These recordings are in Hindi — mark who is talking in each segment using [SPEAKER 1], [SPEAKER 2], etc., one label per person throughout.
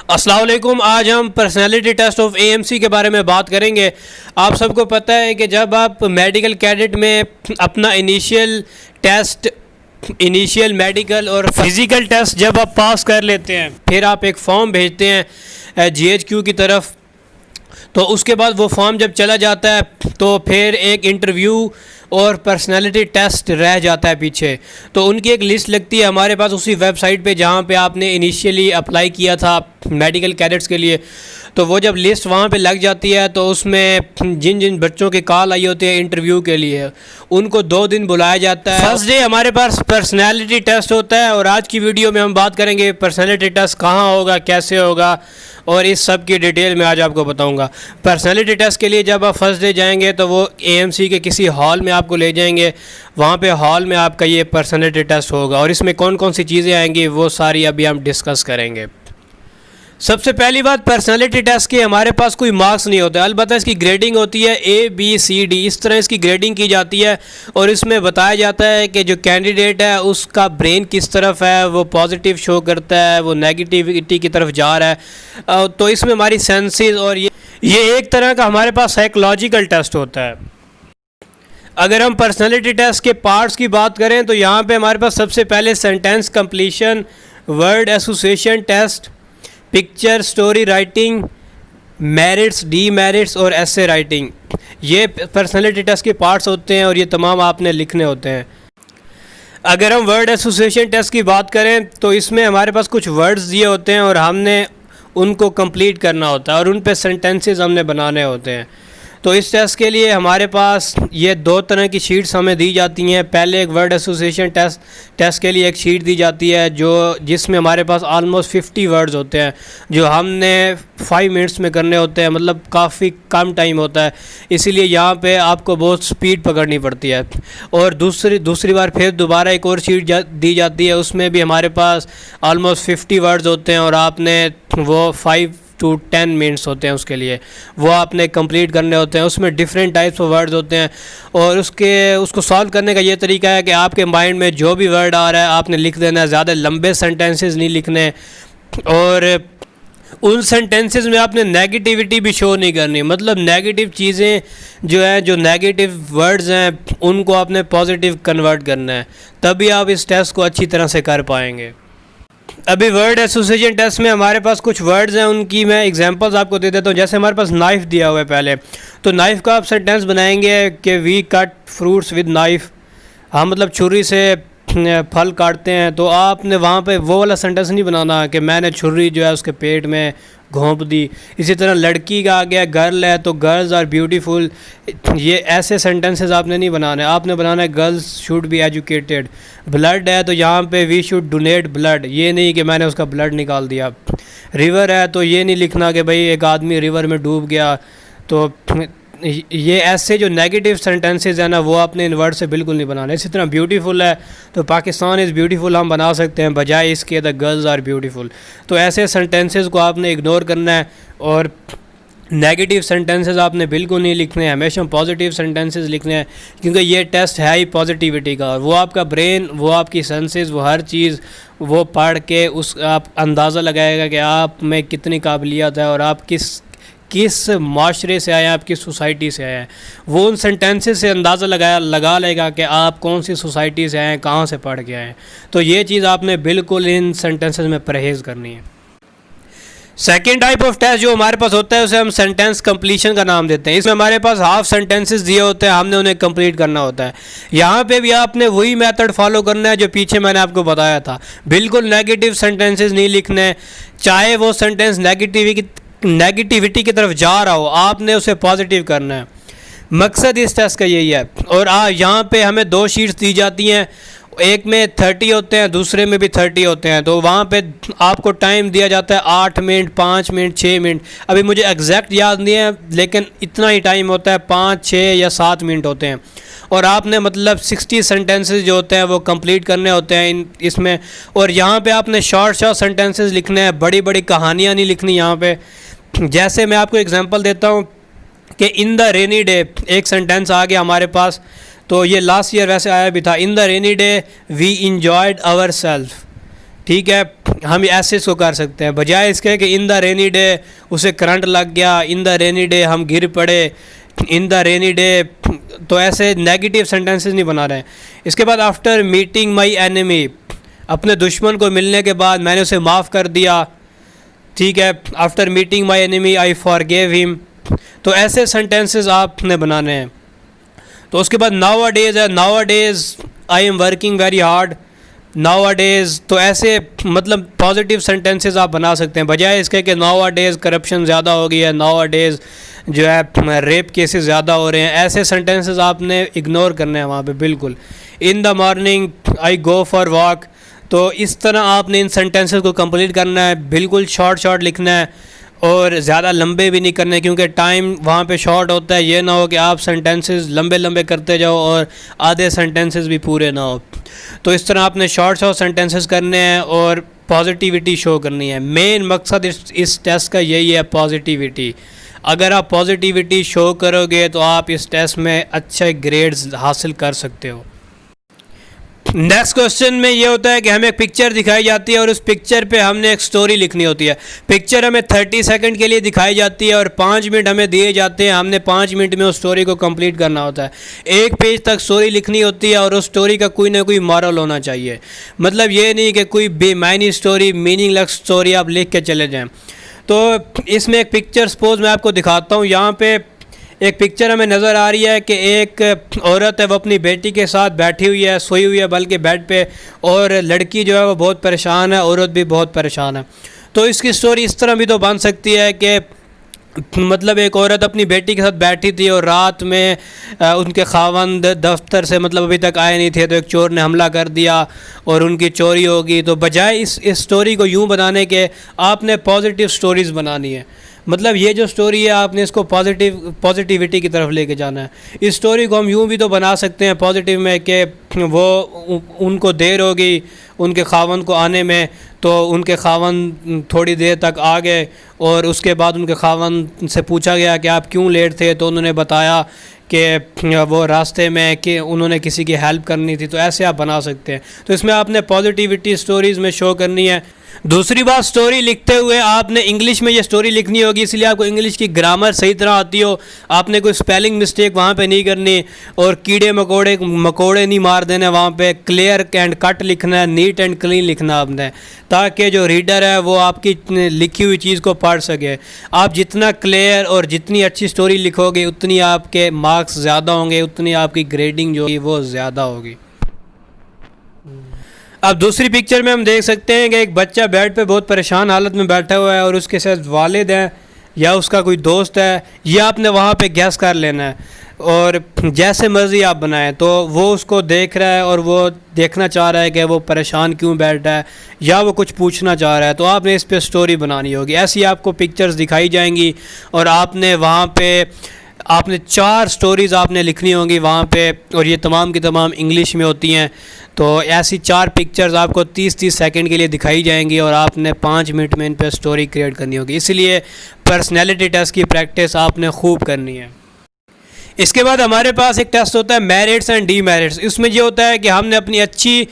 [SPEAKER 1] अस्सलाम वालेकुम। आज हम पर्सनालिटी टेस्ट ऑफ एएमसी के बारे में बात करेंगे। आप सबको पता है कि जब आप मेडिकल कैडेट में अपना इनिशियल मेडिकल और फिज़िकल टेस्ट जब आप पास कर लेते हैं, फिर आप एक फॉर्म भेजते हैं जीएचक्यू की तरफ। तो उसके बाद वो फॉर्म जब चला जाता है तो फिर एक इंटरव्यू और पर्सनालिटी टेस्ट रह जाता है पीछे। तो उनकी एक लिस्ट लगती है हमारे पास उसी वेबसाइट पे जहाँ पे आपने इनिशियली अप्लाई किया था मेडिकल कैडेट्स के लिए। तो वो जब लिस्ट वहाँ पे लग जाती है तो उसमें जिन जिन बच्चों की कॉल आई होती है इंटरव्यू के लिए, उनको 2 दिन बुलाया जाता है। फर्स्ट डे हमारे पास पर्सनालिटी टेस्ट होता है और आज की वीडियो में हम बात करेंगे पर्सनालिटी टेस्ट कहाँ होगा, कैसे होगा और इस सब की डिटेल में आज आपको बताऊंगा। पर्सनालिटी टेस्ट के लिए जब आप फर्स्ट डे जाएंगे तो वो एएमसी के किसी हॉल में आपको ले जाएंगे। वहाँ पे हॉल में आपका ये पर्सनालिटी टेस्ट होगा और इसमें कौन कौन सी चीज़ें आएंगी वो सारी अभी हम डिस्कस करेंगे। सबसे पहली बात, पर्सनालिटी टेस्ट के हमारे पास कोई मार्क्स नहीं होते, अलबत्ता इसकी ग्रेडिंग होती है ABCD, इस तरह इसकी ग्रेडिंग की जाती है। और इसमें बताया जाता है कि जो कैंडिडेट है उसका ब्रेन किस तरफ है, वो पॉजिटिव शो करता है, वो नेगेटिविटी की तरफ जा रहा है। तो इसमें हमारी सेंसेस और ये एक तरह का हमारे पास साइकोलॉजिकल टेस्ट होता है। अगर हम पर्सनालिटी टेस्ट के पार्ट्स की बात करें तो यहाँ पे हमारे पास सबसे पहले sentence completion, word association test, picture story writing, merits, demerits और एसे राइटिंग, ये पर्सनालिटी टेस्ट के पार्ट्स होते हैं और ये तमाम आपने लिखने होते हैं। अगर हम वर्ड एसोसिएशन टेस्ट की बात करें तो इसमें हमारे पास कुछ वर्ड्स दिए होते हैं और हमने उनको कंप्लीट करना होता है और उन पे सेंटेंसेस हमने बनाने होते हैं। तो इस टेस्ट के लिए हमारे पास ये 2 तरह की शीट्स हमें दी जाती हैं। पहले एक वर्ड एसोसिएशन टेस्ट के लिए एक शीट दी जाती है जिसमें हमारे पास ऑलमोस्ट 50 वर्ड्स होते हैं जो हमने 5 मिनट्स में करने होते हैं, मतलब काफ़ी कम टाइम होता है, इसीलिए यहाँ पे आपको बहुत स्पीड पकड़नी पड़ती है। और दूसरी बार फिर दोबारा एक और शीट दी जाती है, उसमें भी हमारे पास ऑलमोस्ट 50 वर्ड्स होते हैं और आपने वो 5 to 10 मिनट्स होते हैं, उसके लिए वो आपने कंप्लीट करने होते हैं। उसमें डिफरेंट टाइप्स ऑफ वर्ड्स होते हैं और उसको सॉल्व करने का ये तरीका है कि आपके माइंड में जो भी वर्ड आ रहा है आपने लिख देना है, ज़्यादा लंबे सेंटेंसेस नहीं लिखने और उन सेंटेंसेस में आपने नेगेटिविटी भी शो नहीं करनी, मतलब नेगेटिव चीज़ें जो हैं, जो नेगेटिव वर्ड्स हैं, उनको आपने पॉजिटिव कन्वर्ट करना है, तभी आप इस टेस्ट को अच्छी तरह से कर पाएंगे। अभी वर्ड एसोसिएशन टेस्ट में हमारे पास कुछ वर्ड्स हैं, उनकी मैं एग्जांपल्स आपको दे देता हूँ। जैसे हमारे पास नाइफ़ दिया हुआ है पहले, तो नाइफ़ का आप सेंटेंस बनाएंगे कि we cut fruits with knife, हम मतलब छुरी से फल काटते हैं। तो आपने वहाँ पे वो वाला सेंटेंस नहीं बनाना कि मैंने छुरी जो है उसके पेट में घोंप दी। इसी तरह लड़की का आ गया गर्ल है तो गर्ल्स आर ब्यूटीफुल, ये ऐसे सेंटेंसेस आपने नहीं बनाने, आपने बनाना है girls should be educated. Blood है तो यहाँ पे वी शुड डोनेट ब्लड, ये नहीं कि मैंने उसका ब्लड निकाल दिया। रिवर है तो ये नहीं लिखना कि भाई एक आदमी रिवर में डूब गया। तो ये ऐसे जो नेगेटिव सेंटेंसेस हैं ना, वो आपने इन वर्ड से बिल्कुल नहीं बनाना। इसी तरह ब्यूटीफुल है तो पाकिस्तान इज़ ब्यूटीफुल हम बना सकते हैं, बजाय इसके द गर्ल्स आर ब्यूटीफुल। तो ऐसे सेंटेंसेस को आपने इग्नोर करना है और नेगेटिव सेंटेंसेस आपने बिल्कुल नहीं लिखने हैं, हमेशा पॉजिटिव सेंटेंसेस लिखने हैं, क्योंकि ये टेस्ट है ही पॉजिटिविटी का। और वो आपका ब्रेन, वो आपकी सेंसेस, वो हर चीज़ वो पढ़ के आप अंदाज़ा लगाएगा कि आप में कितनी काबिलियत है और आप किस माशरे से आए हैं, आप किस सोसाइटी से आए हैं। वो उन सेंटेंसेस से अंदाज़ा लगा लेगा कि आप कौन सी सोसाइटी से आए हैं, कहाँ से पढ़ के आए हैं। तो ये चीज़ आपने बिल्कुल इन सेंटेंसेस में परहेज़ करनी है। सेकेंड टाइप ऑफ टेस्ट जो हमारे पास होता है उसे हम सेंटेंस कंप्लीशन का नाम देते हैं। इसमें हमारे पास हाफ सेंटेंसेस दिए होते हैं, हमने उन्हें कंप्लीट करना होता है। यहाँ पे भी आपने वही मेथड फॉलो करना है जो पीछे मैंने आपको बताया था, बिल्कुल नेगेटिव सेंटेंसेस नहीं लिखने, चाहे वो सेंटेंस नेगेटिविटी की तरफ जा रहा हो, आपने उसे पॉजिटिव करना है। मकसद इस टेस्ट का यही है। और यहाँ पे हमें 2 शीट्स दी जाती हैं, एक में 30 होते हैं, दूसरे में भी 30 होते हैं। तो वहाँ पे आपको टाइम दिया जाता है 8 मिनट, 5 मिनट, 6 मिनट, अभी मुझे एग्जैक्ट याद नहीं है लेकिन इतना ही टाइम होता है, 5, 6 या 7 मिनट होते हैं। और आपने मतलब 60 सेंटेंसेस जो होते हैं वो कंप्लीट करने होते हैं इसमें। और यहाँ पे आपने शॉर्ट सेंटेंसेस लिखने हैं, बड़ी बड़ी कहानियाँ नहीं लिखनी यहाँ पे। जैसे मैं आपको एग्जांपल देता हूँ कि इन द रेनी डे, एक सेंटेंस आ गया हमारे पास, तो ये लास्ट ईयर वैसे आया भी था। In the rainy day we enjoyed our self, ठीक है, हम ऐसे इसको कर सकते हैं, बजाय इसके कि इन द रेनी डे उसे करंट लग गया, इन द रेनी डे हम गिर पड़े, इन द रेनी डे। तो ऐसे नेगेटिव सेंटेंसेस नहीं बना रहे हैं। इसके बाद आफ्टर मीटिंग माई एनिमी, अपने दुश्मन को मिलने के बाद मैंने उसे माफ़ कर दिया, ठीक है। After meeting my enemy I forgive him. तो ऐसे सेंटेंसेस आपने बनाने हैं। तो उसके बाद नाउ अ डेज़ है, now a days I am working very hard, now a days. तो ऐसे मतलब पॉजिटिव सेंटेंसेस आप बना सकते हैं, बजाय इसके कि नाउ अ डेज़ करप्शन ज़्यादा हो गई है, नाउ अ डेज़ जो है रेप केसेस ज़्यादा हो रहे हैं। ऐसे सेंटेंसेस आपने इग्नोर करने हैं वहाँ पे बिल्कुल। In the morning I go for walk. तो इस तरह आपने इन सेंटेंसेस को कंप्लीट करना है, बिल्कुल शॉर्ट शॉर्ट लिखना है और ज़्यादा लंबे भी नहीं करने, क्योंकि टाइम वहाँ पे शॉर्ट होता है। ये ना हो कि आप सेंटेंसेस लंबे लंबे करते जाओ और आधे सेंटेंसेस भी पूरे ना हो। तो इस तरह आपने शॉर्ट शॉर्ट सेंटेंसेस करने हैं और पॉजिटिविटी शो करनी है। मेन मकसद इस टेस्ट का यही है, पॉजिटिविटी। अगर आप पॉजिटिविटी शो करोगे तो आप इस टेस्ट में अच्छे ग्रेड्स हासिल कर सकते हो। नेक्स्ट क्वेश्चन में ये होता है कि हमें एक पिक्चर दिखाई जाती है और उस पिक्चर पे हमने एक स्टोरी लिखनी होती है। पिक्चर हमें 30 सेकंड के लिए दिखाई जाती है और 5 मिनट हमें दिए जाते हैं। हमने 5 मिनट में उस स्टोरी को कंप्लीट करना होता है। एक पेज तक स्टोरी लिखनी होती है और उस स्टोरी का कोई ना कोई मॉरल होना चाहिए। मतलब ये नहीं कि कोई बेमायनी स्टोरी, मीनिंगलेस स्टोरी आप लिख के चले जाएँ। तो इसमें एक पिक्चर सपोज मैं आपको दिखाता हूँ। यहाँ पे एक पिक्चर हमें नज़र आ रही है कि एक औरत है, वो अपनी बेटी के साथ बैठी हुई है, सोई हुई है बल्कि बेड पे, और लड़की जो है वो बहुत परेशान है, औरत भी बहुत परेशान है। तो इसकी स्टोरी इस तरह भी तो बन सकती है कि मतलब एक औरत अपनी बेटी के साथ बैठी थी और रात में उनके खावंद दफ्तर से मतलब अभी तक आए नहीं थे, तो एक चोर ने हमला कर दिया और उनकी चोरी होगी। तो बजाय इस स्टोरी को यूँ बनाने के आपने पॉजिटिव स्टोरीज़ बनानी है। मतलब ये जो स्टोरी है आपने इसको पॉजिटिविटी की तरफ लेके जाना है। इस स्टोरी को हम यूँ भी तो बना सकते हैं पॉजिटिव में कि वो उनको देर होगी उनके खावन को आने में, तो उनके खावन थोड़ी देर तक आ गए और उसके बाद उनके खावन से पूछा गया कि आप क्यों लेट थे, तो उन्होंने बताया कि वो रास्ते में कि उन्होंने किसी की हेल्प करनी थी। तो ऐसे आप बना सकते हैं। तो इसमें आपने पॉजिटिविटी स्टोरीज़ में शो करनी है। दूसरी बात, स्टोरी लिखते हुए आपने इंग्लिश में ये स्टोरी लिखनी होगी, इसलिए आपको इंग्लिश की ग्रामर सही तरह आती हो। आपने कोई स्पेलिंग मिस्टेक वहाँ पे नहीं करनी और कीड़े मकोड़े नहीं मार देने वहाँ पे। क्लियर एंड कट लिखना है, नीट एंड क्लीन लिखना आपने, ताकि जो रीडर है वो आपकी लिखी हुई चीज़ को पढ़ सके। आप जितना क्लियर और जितनी अच्छी स्टोरी लिखोगे उतनी आपके मार्क्स ज़्यादा होंगे, उतनी आपकी ग्रेडिंग जो है वो ज़्यादा होगी। अब दूसरी पिक्चर में हम देख सकते हैं कि एक बच्चा बेड पे बहुत परेशान हालत में बैठा हुआ है और उसके साथ वालिद हैं या उसका कोई दोस्त है। ये आपने वहाँ पे गैस कर लेना है और जैसे मर्ज़ी आप बनाएं। तो वो उसको देख रहा है और वो देखना चाह रहा है कि वो परेशान क्यों बैठा है या वो कुछ पूछना चाह रहा है। तो आपने इस पे स्टोरी बनानी होगी। ऐसी आपको पिक्चर्स दिखाई जाएंगी और आपने वहाँ पे आपने 4 स्टोरीज़ आपने लिखनी होंगी वहाँ पे, और ये तमाम की तमाम इंग्लिश में होती हैं। तो ऐसी 4 पिक्चर्स आपको 30-30 सेकंड के लिए दिखाई जाएंगी और आपने 5 मिनट में इन पर स्टोरी क्रिएट करनी होगी। इसलिए पर्सनैलिटी टेस्ट की प्रैक्टिस आपने खूब करनी है। इसके बाद हमारे पास एक टेस्ट होता है मेरिट्स एंड डीमेरिट्स। इसमें ये होता है कि हमने अपनी अच्छी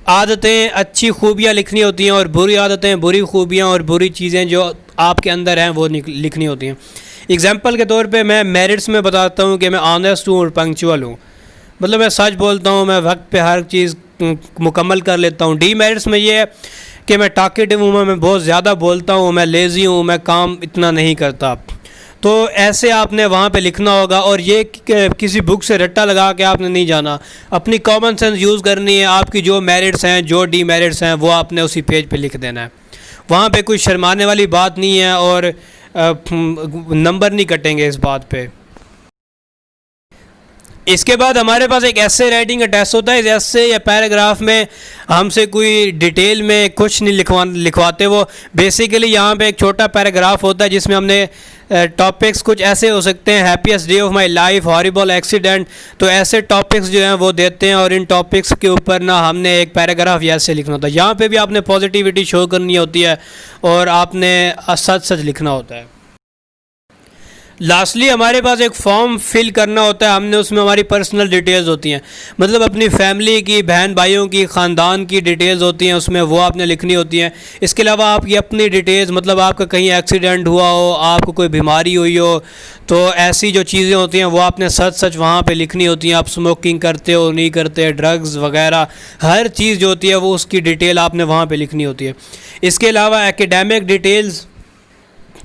[SPEAKER 1] आदतें, अच्छी खूबियाँ लिखनी होती हैं और बुरी आदतें, बुरी खूबियाँ और बुरी चीज़ें जो आपके अंदर हैं वो लिखनी होती हैं। एग्जाम्पल के तौर पे मैं मेरिट्स में बताता हूँ कि मैं ऑनेस्ट हूँ और पंक्चुअल हूँ, मतलब मैं सच बोलता हूँ, मैं वक्त पे हर चीज़ मुकम्मल कर लेता हूँ। डीमेरिट्स में ये है कि मैं टॉकेटिव हूँ, मैं बहुत ज़्यादा बोलता हूँ, मैं लेज़ी हूँ, मैं काम इतना नहीं करता। तो ऐसे आपने वहाँ पे लिखना होगा और ये किसी बुक से रट्टा लगा के आपने नहीं जाना, अपनी कॉमन सेंस यूज़ करनी है। आपकी जो मेरिट्स हैं, जो डीमेरिट्स हैं, वो आपने उसी पेज पे लिख देना है। वहाँ पे कोई शर्माने वाली बात नहीं है और नंबर नहीं कटेंगे इस बात पे। इसके बाद हमारे पास एक एसे राइटिंग का टेस्ट होता है। इस एसे या पैराग्राफ में हमसे कोई डिटेल में कुछ नहीं लिखवाते। वो बेसिकली यहाँ पे एक छोटा पैराग्राफ होता है जिसमें हमने टॉपिक्स कुछ ऐसे हो सकते हैं, happiest day of my life, horrible accident. तो ऐसे टॉपिक्स जो हैं वो देते हैं और इन टॉपिक्स के ऊपर ना हमने एक पैराग्राफ ऐसे लिखना होता है। यहाँ पे भी आपने पॉजिटिविटी शो करनी होती है और आपने सच सच लिखना होता है। लास्टली हमारे पास एक फॉर्म फिल करना होता है हमने, उसमें हमारी पर्सनल डिटेल्स होती हैं, मतलब अपनी फैमिली की, बहन भाइयों की, ख़ानदान की डिटेल्स होती हैं उसमें, वो आपने लिखनी होती हैं। इसके अलावा आपकी अपनी डिटेल्स, मतलब आपका कहीं एक्सीडेंट हुआ हो, आपको कोई बीमारी हुई हो, तो ऐसी जो चीज़ें होती हैं वो आपने सच सच वहाँ पे लिखनी होती हैं। आप स्मोकिंग करते हो नहीं करते, ड्रग्स वगैरह हर चीज़ जो होती है वो उसकी डिटेल आपने वहाँ पे लिखनी होती है। इसके अलावा एकेडमिक डिटेल्स,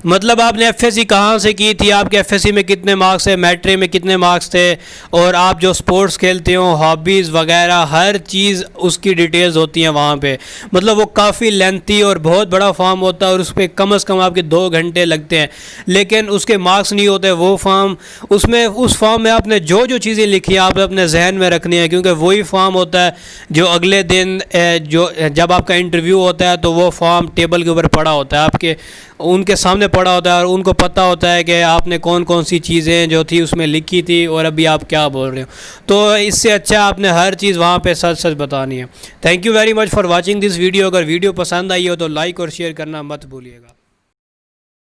[SPEAKER 1] मतलब आपने एफएससी कहाँ से की थी, आपके एफएससी में कितने मार्क्स है, मैट्रिक में कितने मार्क्स थे, और आप जो स्पोर्ट्स खेलते हो, हॉबीज़ वगैरह हर चीज़ उसकी डिटेल्स होती हैं वहाँ पे। मतलब वो काफ़ी लेंथी और बहुत बड़ा फॉर्म होता है और उस पर कम से कम आपके 2 घंटे लगते हैं, लेकिन उसके मार्क्स नहीं होते। वो फॉर्म, उसमें उस फॉर्म में आपने जो जो चीज़ें लिखी हैं आपने अपने जहन में रखनी है, क्योंकि वही फॉर्म होता है जो अगले दिन जो जब आपका इंटरव्यू होता है तो वो फॉर्म टेबल के ऊपर पड़ा होता है, आपके उनके सामने पड़ा होता है और उनको पता होता है कि आपने कौन कौन सी चीज़ें जो थी उसमें लिखी थी और अभी आप क्या बोल रहे हो। तो इससे अच्छा आपने हर चीज़ वहाँ पे सच सच बतानी है। Thank you very much for watching this video. अगर वीडियो पसंद आई हो तो लाइक और शेयर करना मत भूलिएगा।